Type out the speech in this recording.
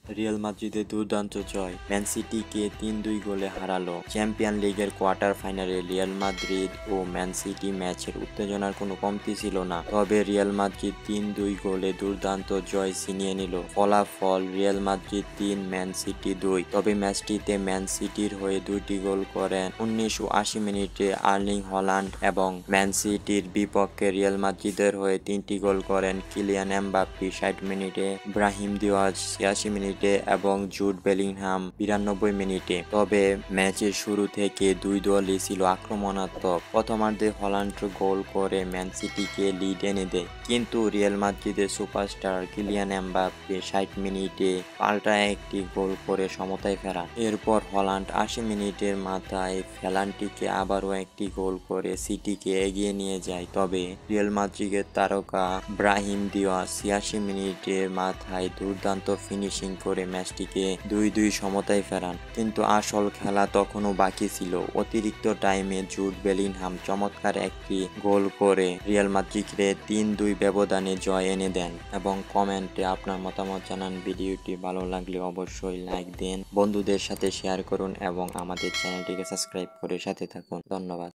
Real মাদ্রিদের দুর্দান্ত জয়, man সিটিকে ৩-২ গোলে হারালো। চ্যাম্পিয়ন লিগের কোয়ার্টার ফাইনালে রিয়াল মাদ্রিদ ও ম্যান সিটি ম্যাচের উত্তেজনার কোনো কমতি ছিল না। তবে রিয়াল মাদ্রিদ ৩-২ গোলে দুর্দান্ত জয় ছিনিয়ে নিল। ফলাফল রিয়াল মাদ্রিদ ৩, ম্যান সিটি ২। তবে ম্যাচটিতে ম্যান সিটির হয়ে ২টি গোল করেন ১৯৮০ মিনিটে আর্লিং হল্যান্ড এবং ম্যান সিটির বিপক্ষে রিয়াল মাদ্রিদের হয়ে ৩টি গোল করেন কিলিয়ান এমবাপ্পে ৬০ মিনিটে, ব্রাহিম দিয়াজ ৮৬ মিনিটে এবং জুড বেলিংহাম ৯২ মিনিটে। তবে ম্যাচের শুরু থেকে দুই দলই ছিল আক্রমণাত্মক। প্রথমার্ধে হল্যান্ড গোল করে ম্যান সিটিকে লিড এনে দেয়, কিন্তু রিয়াল মাদ্রিদের সুপারস্টার কিলিয়ান এমবাপ্পে ৬০ মিনিটে পাল্টা একটি গোল করে সমতায় ফেরান। এরপর হল্যান্ড ৮০ মিনিটের মাথায় ফেলান্টিকে আবারও একটি গোল করে সিটিকে এগিয়ে নিয়ে যায়। তবে রিয়াল মাদ্রিদের তারকা ব্রাহিম দিয়াজ ৮৬ মিনিটের মাথায় দুর্দান্ত ফিনিশিং করে ম্যাচটিকে ২-২ সমতায় ফেরান। কিন্তু আসল খেলা তখনও বাকি ছিল। অতিরিক্ত টাইমে জুড বেলিংহাম চমৎকার একটি গোল করে রিয়াল মাদ্রিদকে ৩-২ ব্যবধানে জয় এনে দেন। এবং কমেন্টে আপনার মতামত জানান। ভিডিওটি ভালো লাগলে অবশ্যই লাইক দেন, বন্ধুদের সাথে শেয়ার করুন এবং আমাদের চ্যানেলটিকে সাবস্ক্রাইব করে সাথে থাকুন। ধন্যবাদ।